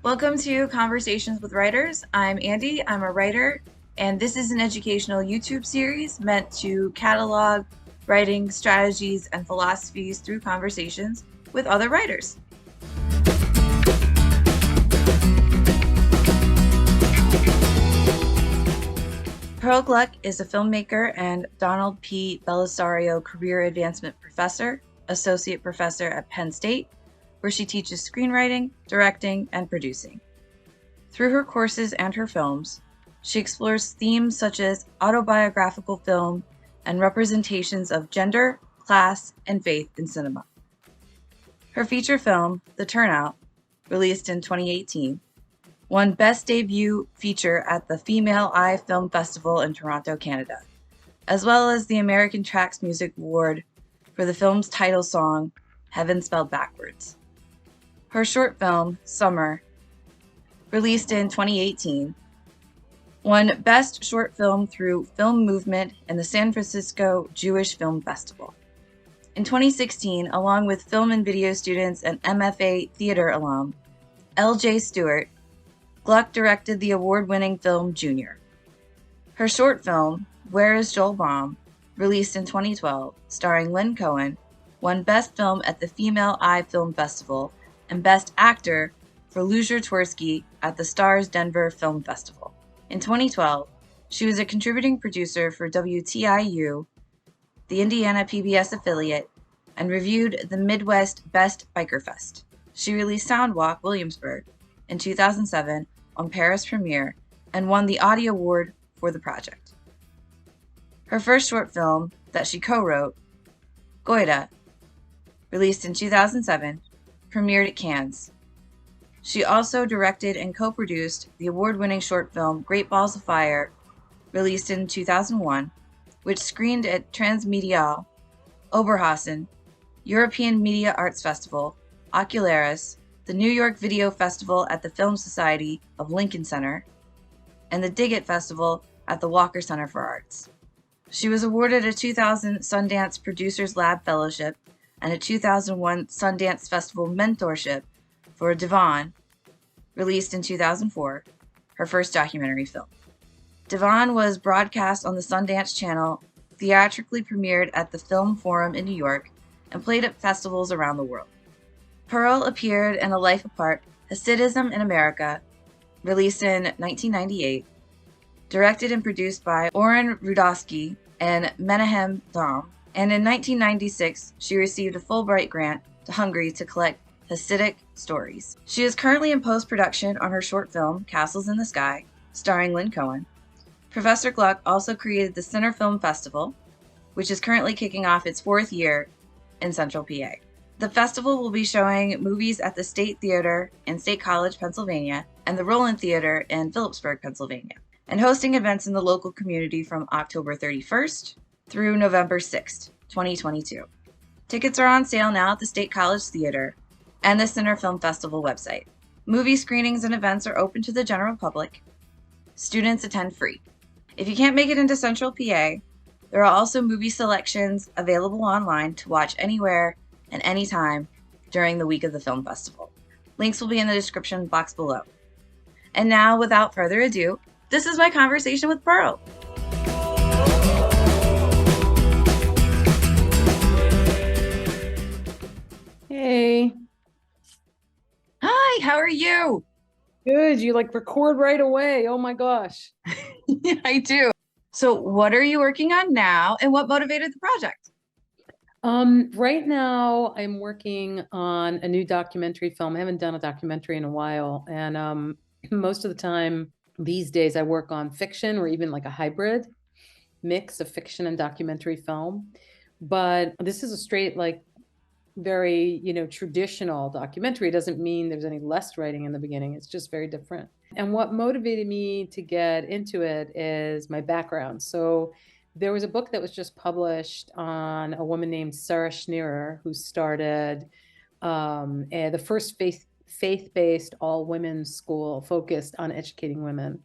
Welcome to Conversations with Writers. I'm Andy, I'm a writer, and this is an educational YouTube series meant to catalog writing strategies and philosophies through conversations with other writers. Pearl Gluck is a filmmaker and Donald P. Belisario Career Advancement Professor, Associate Professor at Penn State, where she teaches screenwriting, directing, and producing. Through her courses and her films, she explores themes such as autobiographical film and representations of gender, class, and faith in cinema. Her feature film, The Turnout, released in 2018, won Best Debut Feature at the Female Eye Film Festival in Toronto, Canada, as well as the American Tracks Music Award for the film's title song, Heaven Spelled Backwards. Her short film, Summer, released in 2018, won Best Short Film through Film Movement and the San Francisco Jewish Film Festival. In 2016, along with film and video students and MFA theater alum L.J. Stewart, Gluck directed the award-winning film Junior. Her short film, Where is Joel Baum, released in 2012, starring Lynn Cohen, won Best Film at the Female Eye Film Festival and Best Actor for Luzer Twersky at the Stars Denver Film Festival. In 2012, she was a contributing producer for WTIU, the Indiana PBS affiliate, and reviewed the Midwest Best Biker Fest. She released Soundwalk Williamsburg in 2007 on Paris Premiere and won the Audio Award for the project. Her first short film that she co-wrote, Goida, released in 2007, premiered at Cannes. She also directed and co-produced the award-winning short film Great Balls of Fire, released in 2001, which screened at Transmediale, Oberhausen, European Media Arts Festival, Ocularis, the New York Video Festival at the Film Society of Lincoln Center, and the Diggett Festival at the Walker Center for Arts. She was awarded a 2000 Sundance Producers Lab Fellowship and a 2001 Sundance Festival Mentorship for Devon, released in 2004, her first documentary film. Devon was broadcast on the Sundance Channel, theatrically premiered at the Film Forum in New York, and played at festivals around the world. Pearl appeared in A Life Apart, Hasidism in America, released in 1998, directed and produced by Oren Rudofsky and Menahem Dom, and in 1996, she received a Fulbright grant to Hungary to collect Hasidic stories. She is currently in post-production on her short film, Castles in the Sky, starring Lynn Cohen. Professor Gluck also created the Center Film Festival, which is currently kicking off its 4th year in Central PA. The festival will be showing movies at the State Theater in State College, Pennsylvania, and the Roland Theater in Phillipsburg, Pennsylvania, and hosting events in the local community from October 31st through November 6th, 2022. Tickets are on sale now at the State College Theater and the Center Film Festival website. Movie screenings and events are open to the general public. Students attend free. If you can't make it into Central PA, there are also movie selections available online to watch anywhere and anytime during the week of the film festival. Links will be in the description box below. And now, without further ado, this is my conversation with Pearl. Hey. Hi, how are you? Good. You record right away. Oh my gosh. Yeah, I do. So what are you working on now and what motivated the project? Right now I'm working on a new documentary film. I haven't done a documentary in a while. And most of the time these days I work on fiction or even a hybrid mix of fiction and documentary film. But this is a straight, very, traditional documentary. It doesn't mean there's any less writing in the beginning. It's just very different. And what motivated me to get into it is my background. So there was a book that was just published on a woman named Sarah Schneerer, who started the first faith-based all-women's school focused on educating women.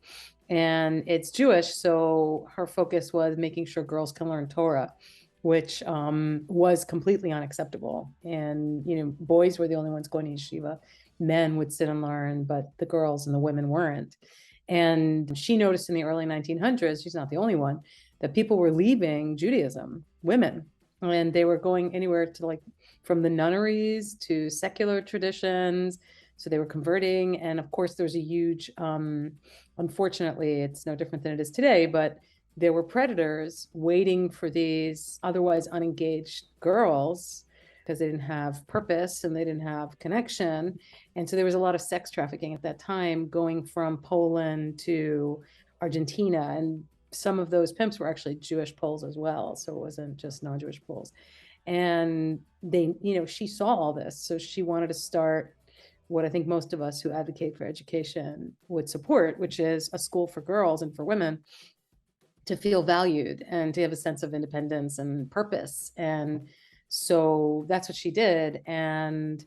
And it's Jewish, so her focus was making sure girls can learn Torah. which was completely unacceptable. And, boys were the only ones going to yeshiva. Men would sit and learn, but the girls and the women weren't. And she noticed in the early 1900s, she's not the only one, that people were leaving Judaism, women, and they were going anywhere to like from the nunneries to secular traditions. So they were converting. And of course, there's a huge, unfortunately, it's no different than it is today, but there were predators waiting for these otherwise unengaged girls because they didn't have purpose and they didn't have connection. And so there was a lot of sex trafficking at that time going from Poland to Argentina. And some of those pimps were actually Jewish Poles as well. So it wasn't just non-Jewish Poles. And they, she saw all this. So she wanted to start what I think most of us who advocate for education would support, which is a school for girls and for women to feel valued and to have a sense of independence and purpose. And so that's what she did. And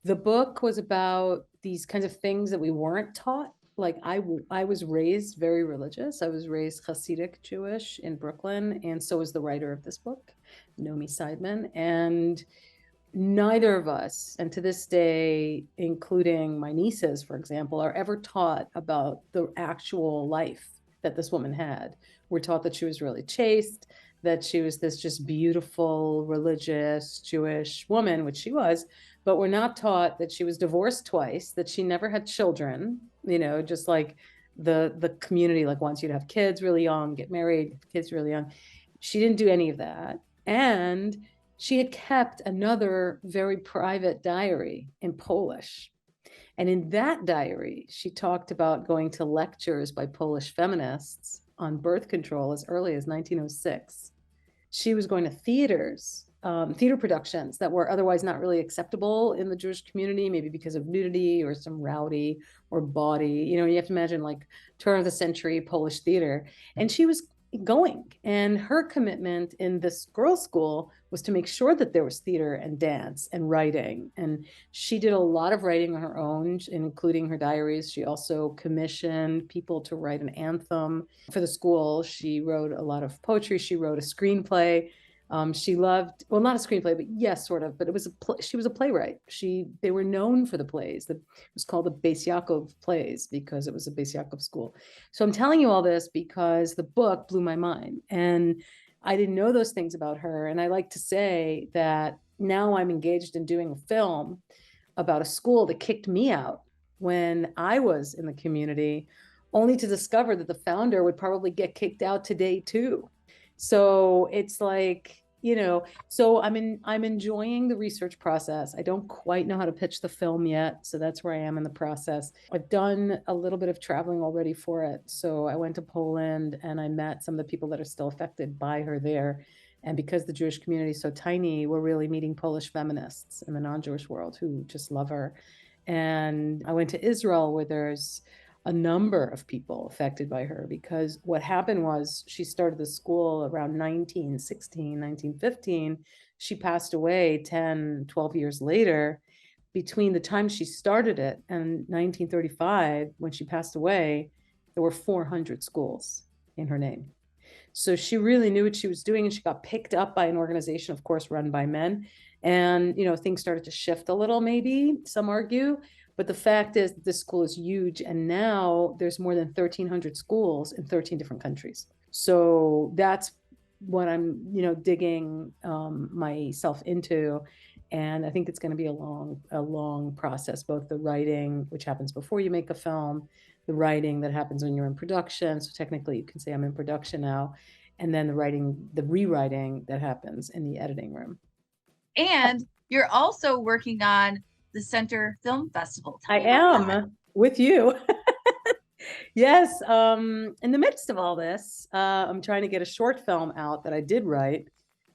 the book was about these kinds of things that we weren't taught. Like I was raised very religious. I was raised Hasidic Jewish in Brooklyn. And so was the writer of this book, Nomi Seidman. And neither of us, and to this day, including my nieces, for example, are ever taught about the actual life that this woman had. We're taught that she was really chaste, that she was this just beautiful, religious Jewish woman, which she was, but we're not taught that she was divorced twice, that she never had children, just like the community like wants you to have kids really young, get married, kids really young. She didn't do any of that. And she had kept another very private diary in Polish. And in that diary, she talked about going to lectures by Polish feminists on birth control as early as 1906. She was going to theaters, theater productions that were otherwise not really acceptable in the Jewish community, maybe because of nudity or some rowdy or bawdy. You have to imagine like turn of the century Polish theater. And she was going. And her commitment in this girls' school was to make sure that there was theater and dance and writing. And she did a lot of writing on her own, including her diaries. She also commissioned people to write an anthem for the school. She wrote a lot of poetry. She wrote a screenplay. She loved, well, not a screenplay, but yes, sort of, but it was she was a playwright. They were known for the plays. It was called the Beis Yaakov plays because it was a Beis Yaakov school. So I'm telling you all this because the book blew my mind and I didn't know those things about her. And I like to say that now I'm engaged in doing a film about a school that kicked me out when I was in the community, only to discover that the founder would probably get kicked out today too. So it's like, so I'm enjoying the research process. I don't quite know how to pitch the film yet. So that's where I am in the process. I've done a little bit of traveling already for it. So I went to Poland and I met some of the people that are still affected by her there. And because the Jewish community is so tiny, we're really meeting Polish feminists in the non-Jewish world who just love her. And I went to Israel where there's a number of people affected by her because what happened was she started the school around 1916, 1915. She passed away 10, 12 years later. Between the time she started it and 1935, when she passed away, there were 400 schools in her name. So she really knew what she was doing and she got picked up by an organization, of course, run by men. And, things started to shift a little, maybe some argue. But the fact is this school is huge. And now there's more than 1,300 schools in 13 different countries. So that's what I'm, digging myself into. And I think it's going to be a long process, both the writing, which happens before you make a film, the writing that happens when you're in production. So technically you can say I'm in production now. And then the rewriting that happens in the editing room. And you're also working on the Center Film Festival. I am with you. Yes. In the midst of all this, I'm trying to get a short film out that I did write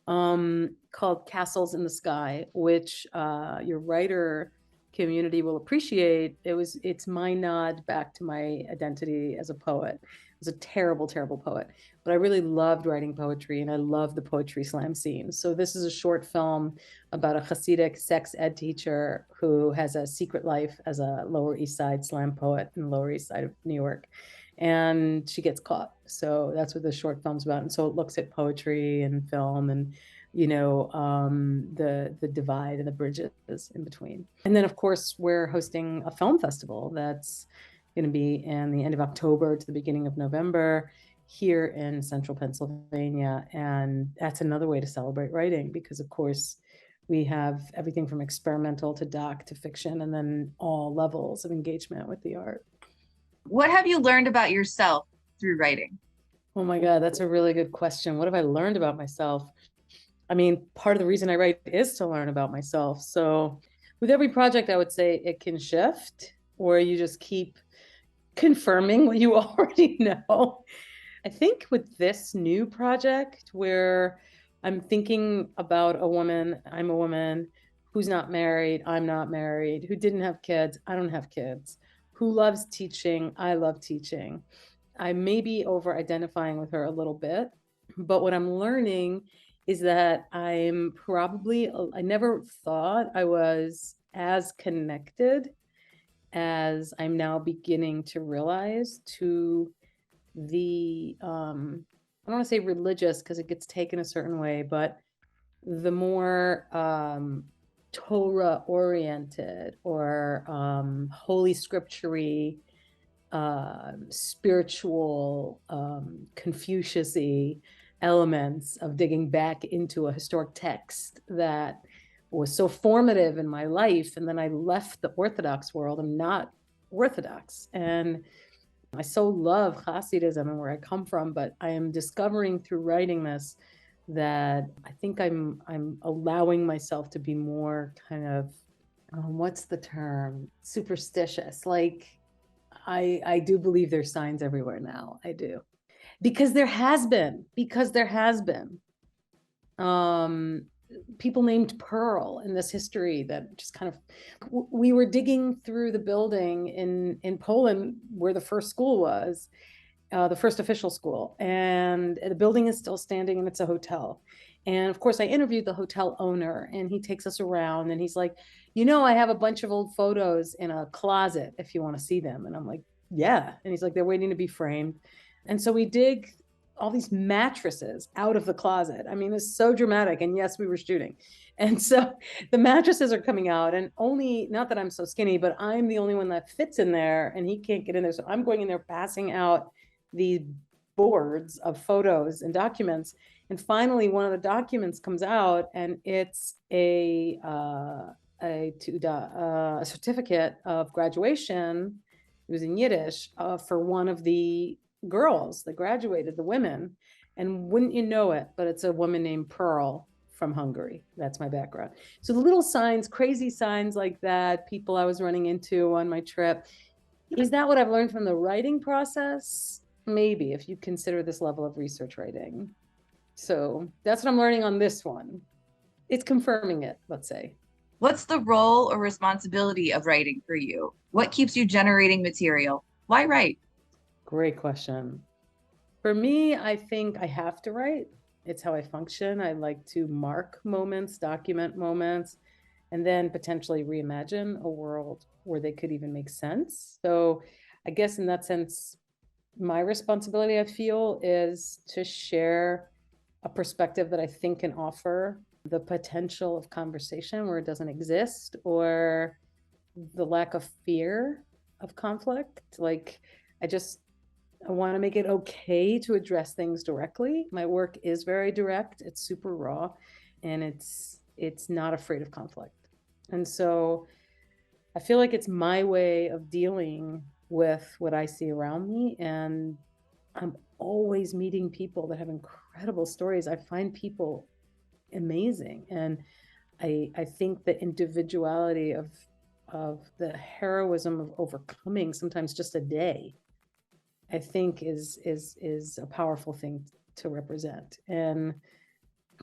called Castles in the Sky, which your writer community will appreciate. It's my nod back to my identity as a poet. I was a terrible, terrible poet, but I really loved writing poetry and I love the poetry slam scene. So this is a short film about a Hasidic sex ed teacher who has a secret life as a Lower East Side slam poet in the Lower East Side of New York. And she gets caught. So that's what the short film's about. And so it looks at poetry and film and the divide and the bridges in between. And then, of course, we're hosting a film festival that's going to be in the end of October to the beginning of November here in central Pennsylvania. And that's another way to celebrate writing because, of course, we have everything from experimental to doc to fiction, and then all levels of engagement with the art. What have you learned about yourself through writing? Oh my God, that's a really good question. What have I learned about myself? I mean, part of the reason I write is to learn about myself. So with every project, I would say it can shift, or you just keep confirming what you already know. I think with this new project where I'm thinking about I'm a woman who's not married, I'm not married, who didn't have kids, I don't have kids, who loves teaching, I love teaching. I may be over identifying with her a little bit, but what I'm learning is that I never thought I was as connected as I'm now beginning to realize to the, I don't want to say religious because it gets taken a certain way, but the more Torah oriented or holy scripture-y, spiritual, Confucius-y elements of digging back into a historic text that was so formative in my life. And then I left the Orthodox world. I'm not Orthodox. And I so love Hasidism and where I come from, but I am discovering through writing this that I think I'm allowing myself to be more kind of, what's the term? Superstitious. Like I do believe there's signs everywhere now. I do. Because there has been. People named Pearl in this history that just kind of, we were digging through the building in Poland where the first school was, the first official school, and the building is still standing and it's a hotel. And of course I interviewed the hotel owner and he takes us around and he's like, I have a bunch of old photos in a closet if you want to see them. And I'm like, yeah. And he's like, they're waiting to be framed. And so we dig all these mattresses out of the closet. I mean, it's so dramatic. And yes, we were shooting. And so the mattresses are coming out, and only, not that I'm so skinny, but I'm the only one that fits in there and he can't get in there. So I'm going in there, passing out these boards of photos and documents. And finally, one of the documents comes out and it's a certificate of graduation. It was in Yiddish for one of the girls that graduated, the women. And wouldn't you know it, but it's a woman named Pearl from Hungary. That's my background. So the little signs, crazy signs like that, people I was running into on my trip. Is that what I've learned from the writing process? Maybe, if you consider this level of research writing. So that's what I'm learning on this one. It's confirming it, let's say. What's the role or responsibility of writing for you? What keeps you generating material? Why write? Great question. For me, I think I have to write. It's how I function. I like to mark moments, document moments, and then potentially reimagine a world where they could even make sense. So I guess in that sense, my responsibility, I feel, is to share a perspective that I think can offer the potential of conversation where it doesn't exist, or the lack of fear of conflict. Like, I want to make it okay to address things directly. My work is very direct. It's super raw, and it's not afraid of conflict. And so I feel like it's my way of dealing with what I see around me. And I'm always meeting people that have incredible stories. I find people amazing. And I think the individuality of the heroism of overcoming sometimes just a day, I think is a powerful thing to represent. And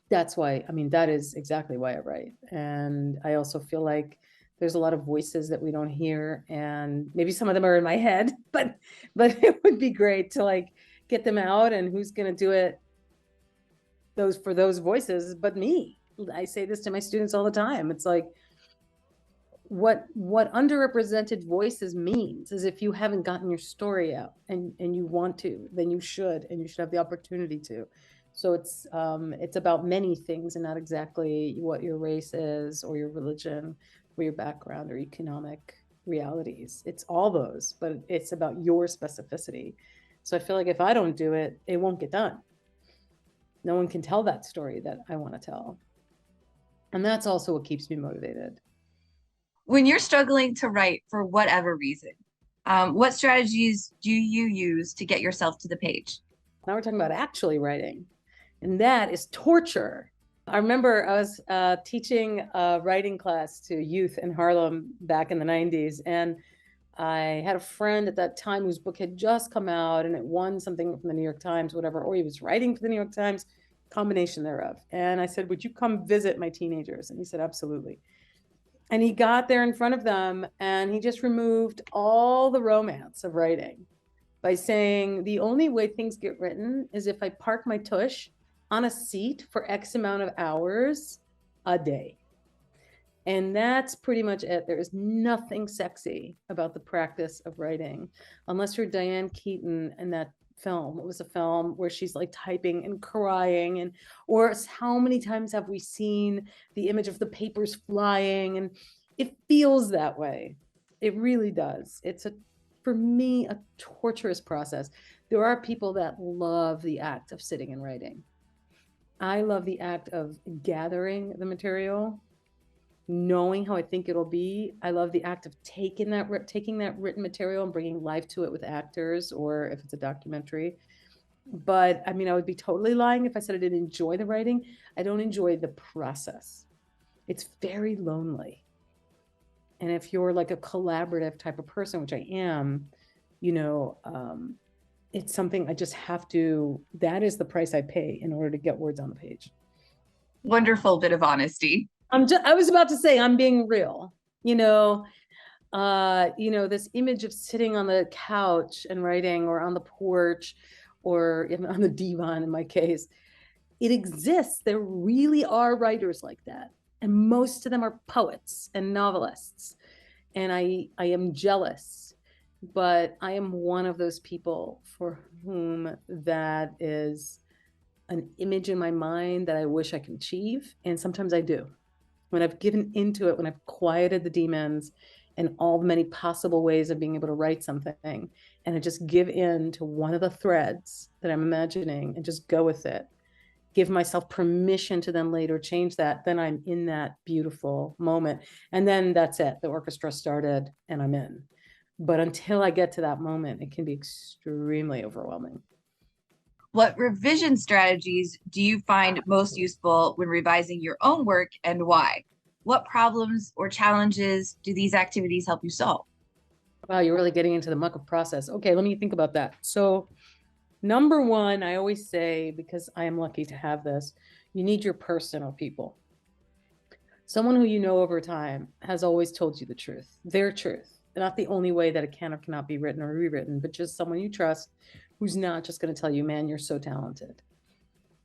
that's why, I mean, that is exactly why I write. And I also feel like there's a lot of voices that we don't hear, and maybe some of them are in my head, but it would be great to like get them out. And who's going to do it for those voices but me? I say this to my students all the time. It's like, what underrepresented voices means is, if you haven't gotten your story out and you want to, then you should, and you should have the opportunity to. So it's about many things and not exactly what your race is or your religion or your background or economic realities. It's all those, but it's about your specificity. So I feel like if I don't do it, it won't get done. No one can tell that story that I want to tell. And that's also what keeps me motivated. When you're struggling to write for whatever reason, what strategies do you use to get yourself to the page? Now we're talking about actually writing, and that is torture. I remember I was teaching a writing class to youth in Harlem back in the 90s. And I had a friend at that time whose book had just come out and it won something from the New York Times, whatever, or he was writing for the New York Times, combination thereof. And I said, would you come visit my teenagers? And he said, absolutely. And he got there in front of them and he just removed all the romance of writing by saying the only way things get written is if I park my tush on a seat for X amount of hours a day. And that's pretty much it. There is nothing sexy about the practice of writing, unless you're Diane Keaton in that film. It was a film where she's like typing and crying, and or how many times have we seen the image of the papers flying? And it feels that way. It really does. It's a, for me, a torturous process. There are people that love the act of sitting and writing. I love the act of gathering the material, knowing how I think it'll be. I love the act of taking that written material and bringing life to it with actors, or if it's a documentary. But I mean, I would be totally lying if I said I didn't enjoy the writing. I don't enjoy the process. It's very lonely. And if you're like a collaborative type of person, which I am, you know, it's something I just have to, that is the price I pay in order to get words on the page. Wonderful bit of honesty. I was about to say, I'm being real, this image of sitting on the couch and writing, or on the porch, or even on the divan in my case, it exists. There really are writers like that. And most of them are poets and novelists. And I am jealous, but I am one of those people for whom that is an image in my mind that I wish I could achieve. And sometimes I do. When I've given into it, when I've quieted the demons and all the many possible ways of being able to write something, and I just give in to one of the threads that I'm imagining and just go with it, give myself permission to then later change that, then I'm in that beautiful moment. And then that's it. The orchestra started and I'm in. But until I get to that moment, it can be extremely overwhelming. What revision strategies do you find most useful when revising your own work and why? What problems or challenges do these activities help you solve? Wow, you're really getting into the muck of process. Okay, let me think about that. So, number one, I always say, because I am lucky to have this, you need your personal people. Someone who you know over time has always told you the truth, their truth. Not the only way that it can or cannot be written or rewritten, but just someone you trust who's not just going to tell you, man, you're so talented.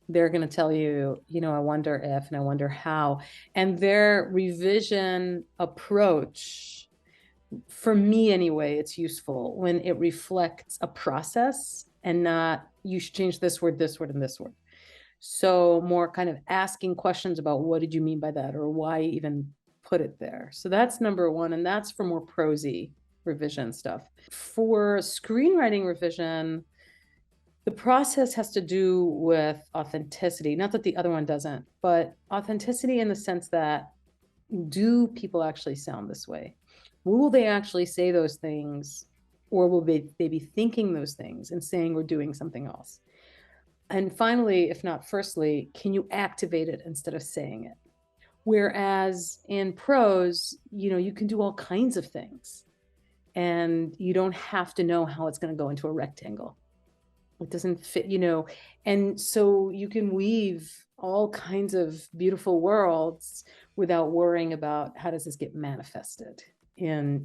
They're going to tell you, I wonder if, and I wonder how. And their revision approach, for me anyway, it's useful when it reflects a process and not, you should change this word, and this word. So more kind of asking questions about what did you mean by that, or why even put it there. So that's number one. And that's for more prosy revision stuff. For screenwriting revision, the process has to do with authenticity. Not that the other one doesn't, but authenticity in the sense that, do people actually sound this way? Will they actually say those things? Or will they be thinking those things and saying or doing something else? And finally, if not firstly, can you activate it instead of saying it? Whereas in prose, you can do all kinds of things and you don't have to know how it's going to go into a rectangle. It doesn't fit, and so you can weave all kinds of beautiful worlds without worrying about how does this get manifested in,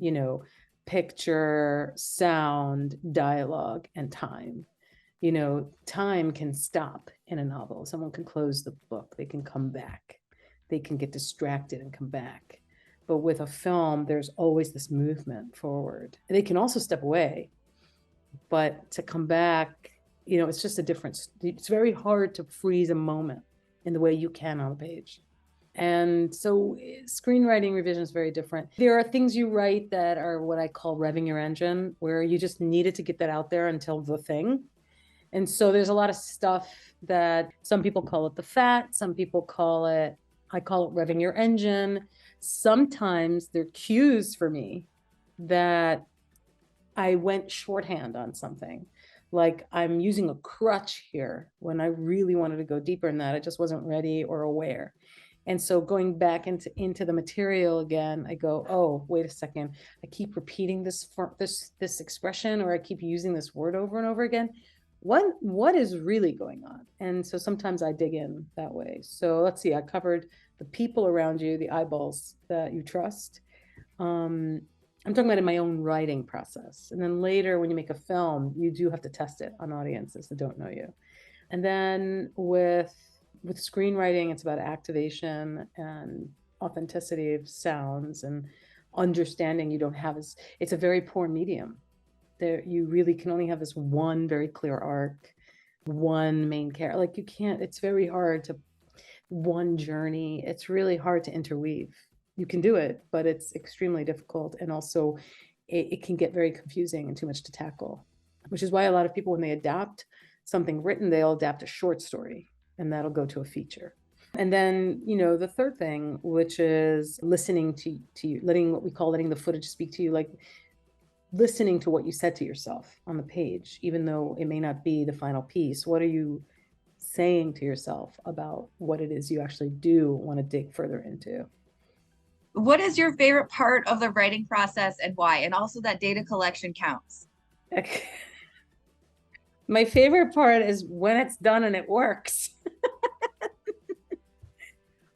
picture, sound, dialogue, and time. Time can stop in a novel. Someone can close the book, they can come back, they can get distracted and come back. But with a film, there's always this movement forward. They can also step away, but to come back, It's just a difference. It's very hard to freeze a moment in the way you can on a page. And so screenwriting revision is very different. There are things you write that are what I call revving your engine, where you just needed to get that out there until the thing. And so there's a lot of stuff that some people call it the fat, some people call it, I call it revving your engine. Sometimes they're cues for me that I went shorthand on something. Like I'm using a crutch here when I really wanted to go deeper in that. I just wasn't ready or aware. And so going back into the material again, I go, oh, wait a second. I keep repeating this expression, or I keep using this word over and over again. What is really going on? And so sometimes I dig in that way. So let's see, I covered the people around you, the eyeballs that you trust. I'm talking about in my own writing process. And then later when you make a film, you do have to test it on audiences that don't know you. And then with screenwriting, it's about activation and authenticity of sounds and understanding you don't have as it's a very poor medium. There you really can only have this one very clear arc, one main character. Like you can't, it's very hard to one journey. It's really hard to interweave. You can do it, but it's extremely difficult. And also it can get very confusing and too much to tackle, which is why a lot of people, when they adapt something written, they'll adapt a short story and that'll go to a feature. And then, the third thing, which is listening to you, letting the footage speak to you, like listening to what you said to yourself on the page, even though it may not be the final piece. What are you saying to yourself about what it is you actually do want to dig further into? What is your favorite part of the writing process and why? And also that data collection counts. My favorite part is when it's done and it works.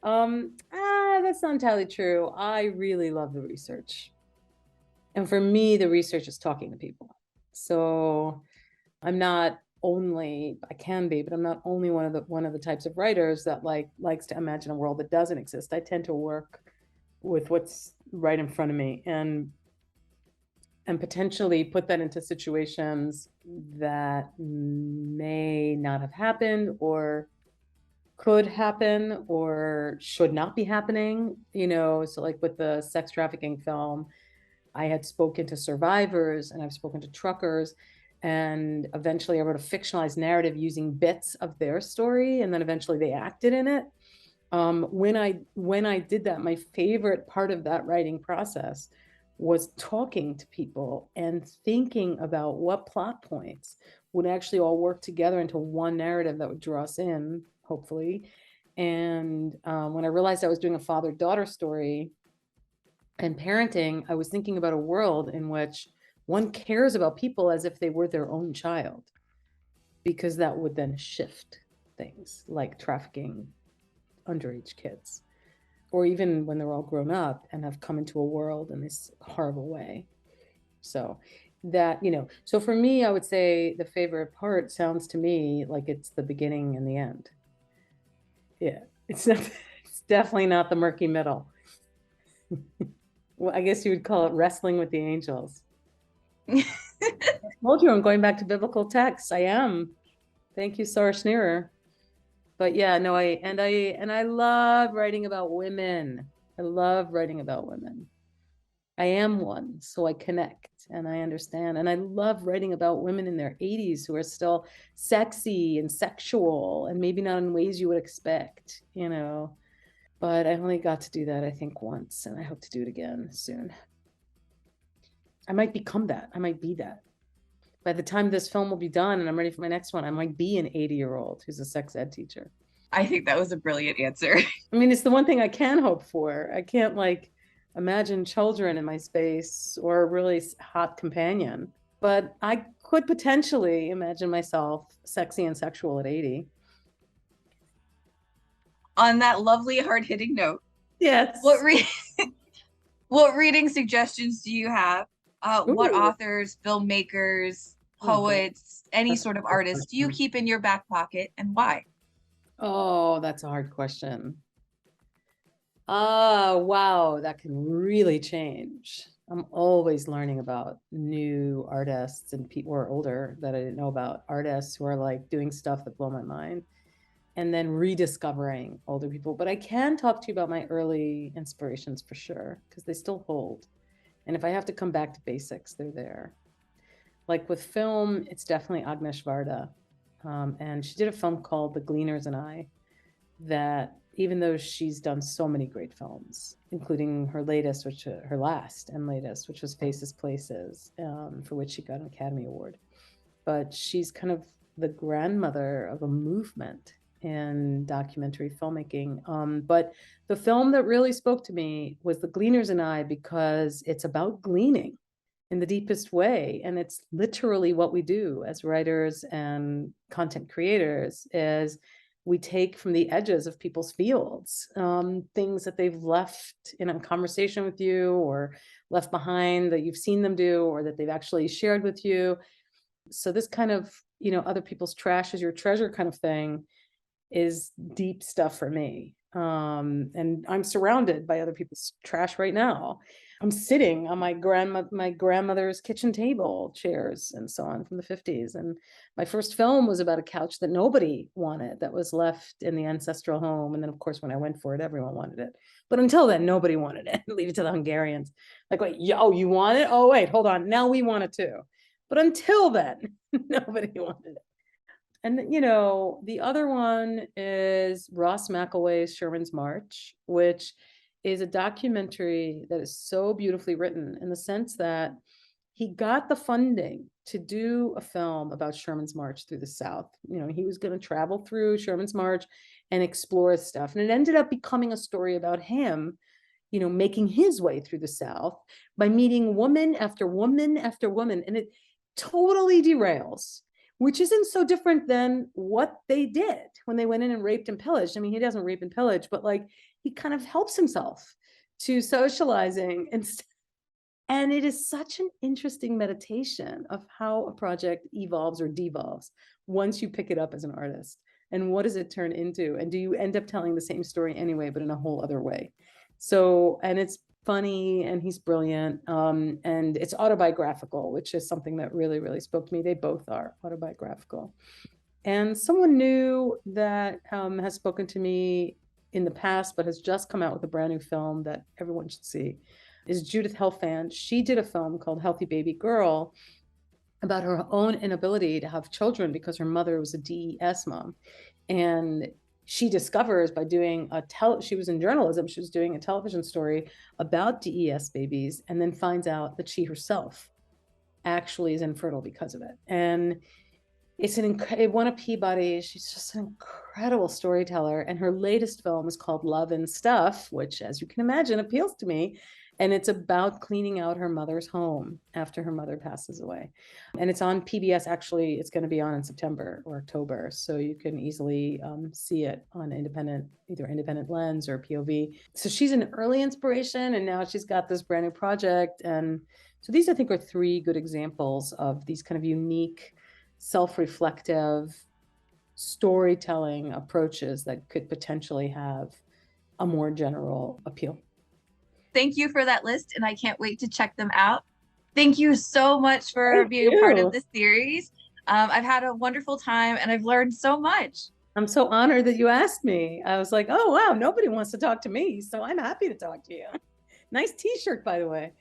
That's not entirely true. I really love the research. And for me, the research is talking to people. So I'm not only, I can be, but I'm not only one of the types of writers that likes to imagine a world that doesn't exist. I tend to work with what's right in front of me and potentially put that into situations that may not have happened or could happen or should not be happening. So like with the sex trafficking film, I had spoken to survivors and I've spoken to truckers, and eventually I wrote a fictionalized narrative using bits of their story, and then eventually they acted in it. When I did that, my favorite part of that writing process was talking to people and thinking about what plot points would actually all work together into one narrative that would draw us in, hopefully. And when I realized I was doing a father-daughter story and parenting, I was thinking about a world in which one cares about people as if they were their own child, because that would then shift things like trafficking underage kids, or even when they're all grown up and have come into a world in this horrible way. So so for me, I would say the favorite part sounds to me like it's the beginning and the end. Yeah, it's definitely not the murky middle. Well, I guess you would call it wrestling with the angels. I told you I'm going back to biblical texts. I am. Thank you, Sarah Schneerer. But yeah, no, I love writing about women. I love writing about women. I am one, so I connect and I understand. And I love writing about women in their 80s who are still sexy and sexual and maybe not in ways you would expect, But I only got to do that, I think, once, and I hope to do it again soon. I might become that. I might be that. By the time this film will be done and I'm ready for my next one, I might be an 80-year-old who's a sex ed teacher. I think that was a brilliant answer. I mean, it's the one thing I can hope for. I can't imagine children in my space or a really hot companion, but I could potentially imagine myself sexy and sexual at 80. On that lovely hard-hitting note, Yes. What reading suggestions do you have? What authors, filmmakers, poets, any sort of artist do you keep in your back pocket, and why? Oh, that's a hard question. Wow, that can really change. I'm always learning about new artists and people who are older that I didn't know about, artists who are like doing stuff that blow my mind, and then rediscovering older people. But I can talk to you about my early inspirations for sure, because they still hold. And if I have to come back to basics, they're there. Like with film, it's definitely Agnes Varda. And she did a film called The Gleaners and I, that even though she's done so many great films, including her latest, which her last and latest, which was Faces Places, for which she got an Academy Award. But she's kind of the grandmother of a movement in documentary filmmaking. But the film that really spoke to me was The Gleaners and I, because it's about gleaning in the deepest way, and it's literally what we do as writers and content creators is we take from the edges of people's fields, things that they've left in a conversation with you or left behind that you've seen them do or that they've actually shared with you. So this kind of, other people's trash is your treasure kind of thing is deep stuff for me. And I'm surrounded by other people's trash right now. I'm sitting on my grandmother's kitchen table chairs and so on from the 50s. And my first film was about a couch that nobody wanted, that was left in the ancestral home. And then of course, when I went for it, everyone wanted it. But until then, nobody wanted it. Leave it to the Hungarians. Like, wait, yo, you want it? Oh, wait, hold on. Now we want it too. But until then, nobody wanted it. And the other one is Ross McElway's Sherman's March, which is a documentary that is so beautifully written in the sense that he got the funding to do a film about Sherman's March through the South. He was going to travel through Sherman's March and explore stuff. And it ended up becoming a story about him, making his way through the South by meeting woman after woman after woman. And it totally derails, which isn't so different than what they did when they went in and raped and pillaged. I mean, he doesn't rape and pillage, but like he kind of helps himself to socializing and it is such an interesting meditation of how a project evolves or devolves once you pick it up as an artist. And what does it turn into? And do you end up telling the same story anyway, but in a whole other way? So, and it's funny and he's brilliant. And it's autobiographical, which is something that really, really spoke to me. They both are autobiographical. And someone new that has spoken to me in the past, but has just come out with a brand new film that everyone should see, is Judith Helfand. She did a film called Healthy Baby Girl about her own inability to have children because her mother was a DES mom. And she discovers by doing she was in journalism, she was doing a television story about DES babies, and then finds out that she herself actually is infertile because of it. And it won a Peabody. She's just an incredible storyteller. And her latest film is called Love and Stuff, which, as you can imagine, appeals to me. And it's about cleaning out her mother's home after her mother passes away. And it's on PBS. Actually, it's going to be on in September or October. So you can easily see it on either Independent Lens or POV. So she's an early inspiration. And now she's got this brand new project. And so these, I think, are three good examples of these kind of unique, self-reflective storytelling approaches that could potentially have a more general appeal. Thank you for that list, and I can't wait to check them out. Thank you so much for being a part of this series. I've had a wonderful time and I've learned so much. I'm so honored that you asked me. I was like, oh, wow, nobody wants to talk to me, so I'm happy to talk to you. Nice t-shirt, by the way.